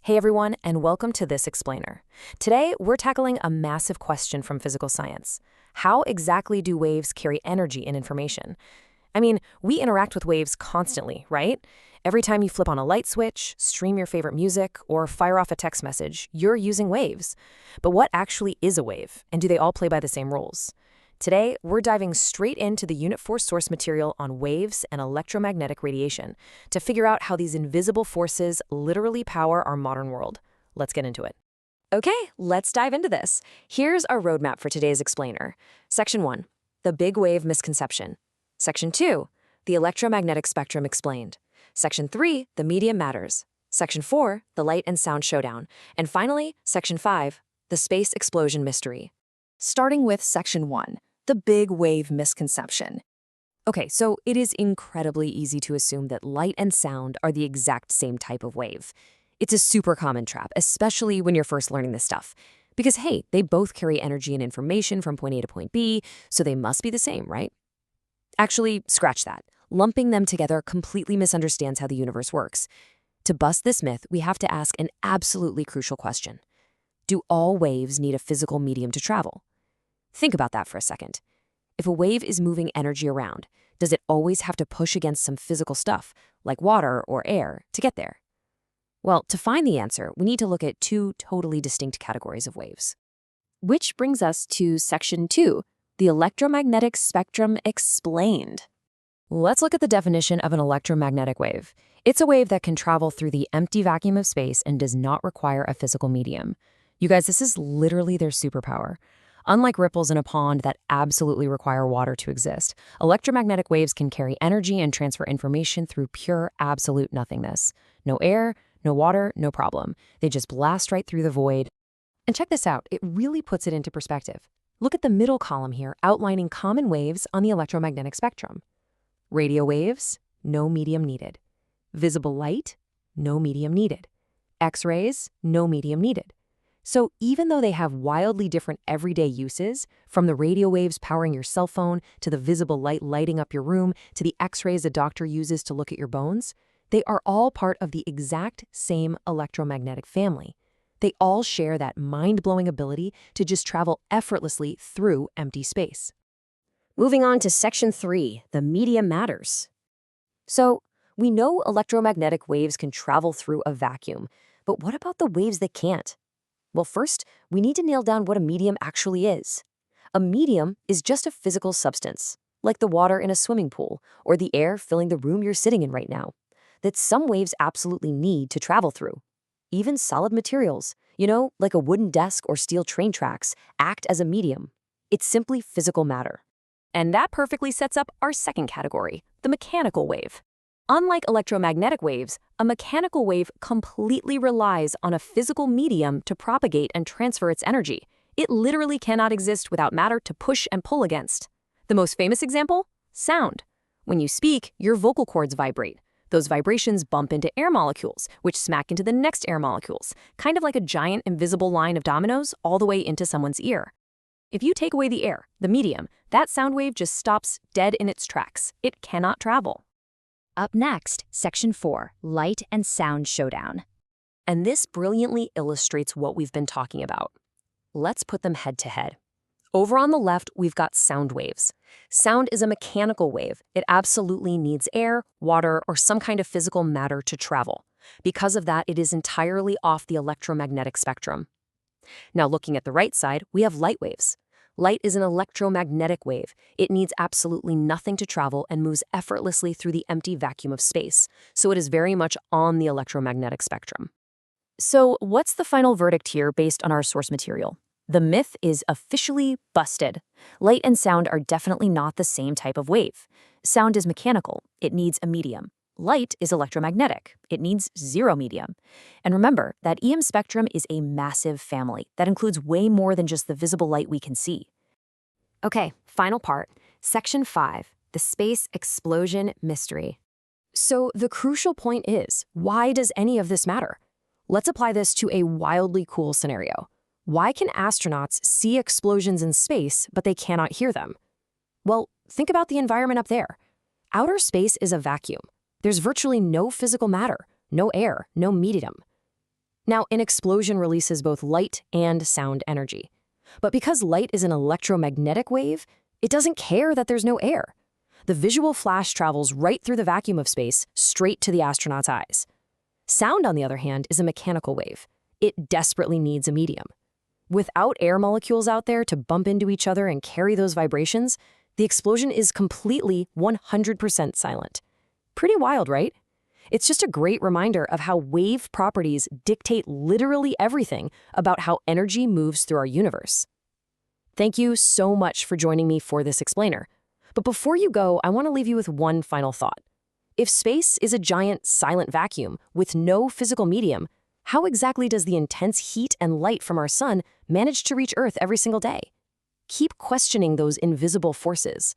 Hey everyone, and welcome to This Explainer. Today, we're tackling a massive question from physical science. How exactly do waves carry energy and information? I mean, we interact with waves constantly, right? Every time you flip on a light switch, stream your favorite music, or fire off a text message, you're using waves. But what actually is a wave, and do they all play by the same rules? Today, we're diving straight into the Unit 4 source material on waves and electromagnetic radiation to figure out how these invisible forces literally power our modern world. Let's get into it. Okay, let's dive into this. Here's our roadmap for today's explainer. Section 1, the big wave misconception. Section 2, the electromagnetic spectrum explained. Section 3, the medium matters. Section 4, the light and sound showdown. And finally, Section 5, the space explosion mystery. Starting with Section 1, the big wave misconception. Okay, so it is incredibly easy to assume that light and sound are the exact same type of wave. It's a super common trap, especially when you're first learning this stuff. Because hey, they both carry energy and information from point A to point B, so they must be the same, right? Actually, scratch that. Lumping them together completely misunderstands how the universe works. To bust this myth, we have to ask an absolutely crucial question. Do all waves need a physical medium to travel? Think about that for a second. If a wave is moving energy around, does it always have to push against some physical stuff, like water or air, to get there? Well, to find the answer, we need to look at two totally distinct categories of waves. Which brings us to Section 2, the electromagnetic spectrum explained. Let's look at the definition of an electromagnetic wave. It's a wave that can travel through the empty vacuum of space and does not require a physical medium. You guys, this is literally their superpower. Unlike ripples in a pond that absolutely require water to exist, electromagnetic waves can carry energy and transfer information through pure, absolute nothingness. No air, no water, no problem. They just blast right through the void. And check this out, it really puts it into perspective. Look at the middle column here, outlining common waves on the electromagnetic spectrum. Radio waves, no medium needed. Visible light, no medium needed. X-rays, no medium needed. So even though they have wildly different everyday uses, from the radio waves powering your cell phone, to the visible light lighting up your room, to the X-rays a doctor uses to look at your bones, they are all part of the exact same electromagnetic family. They all share that mind-blowing ability to just travel effortlessly through empty space. Moving on to Section 3, the medium matters. So, we know electromagnetic waves can travel through a vacuum, but what about the waves that can't? Well, first, we need to nail down what a medium actually is. A medium is just a physical substance, like the water in a swimming pool or the air filling the room you're sitting in right now, that some waves absolutely need to travel through. Even solid materials, like a wooden desk or steel train tracks, act as a medium. It's simply physical matter. And that perfectly sets up our second category, the mechanical wave. Unlike electromagnetic waves, a mechanical wave completely relies on a physical medium to propagate and transfer its energy. It literally cannot exist without matter to push and pull against. The most famous example? Sound. When you speak, your vocal cords vibrate. Those vibrations bump into air molecules, which smack into the next air molecules, kind of like a giant invisible line of dominoes all the way into someone's ear. If you take away the air, the medium, that sound wave just stops dead in its tracks. It cannot travel. Up next, Section 4, Light and Sound Showdown. And this brilliantly illustrates what we've been talking about. Let's put them head to head. Over on the left, we've got sound waves. Sound is a mechanical wave. It absolutely needs air, water, or some kind of physical matter to travel. Because of that, it is entirely off the electromagnetic spectrum. Now, looking at the right side, we have light waves. Light is an electromagnetic wave. It needs absolutely nothing to travel and moves effortlessly through the empty vacuum of space, so it is very much on the electromagnetic spectrum. So, what's the final verdict here based on our source material? The myth is officially busted. Light and sound are definitely not the same type of wave. Sound is mechanical. It needs a medium. Light is electromagnetic. It needs zero medium. And remember that EM spectrum is a massive family that includes way more than just the visible light we can see. Okay, final part, Section 5, the space explosion mystery. So the crucial point is, why does any of this matter? Let's apply this to a wildly cool scenario. Why can astronauts see explosions in space, but they cannot hear them? Well, think about the environment up there. Outer space is a vacuum. There's virtually no physical matter, no air, no medium. Now, an explosion releases both light and sound energy. But because light is an electromagnetic wave, it doesn't care that there's no air. The visual flash travels right through the vacuum of space, straight to the astronaut's eyes. Sound, on the other hand, is a mechanical wave. It desperately needs a medium. Without air molecules out there to bump into each other and carry those vibrations, the explosion is completely 100% silent. Pretty wild, right? It's just a great reminder of how wave properties dictate literally everything about how energy moves through our universe. Thank you so much for joining me for this explainer. But before you go, I want to leave you with one final thought. If space is a giant silent vacuum with no physical medium, how exactly does the intense heat and light from our sun manage to reach Earth every single day? Keep questioning those invisible forces.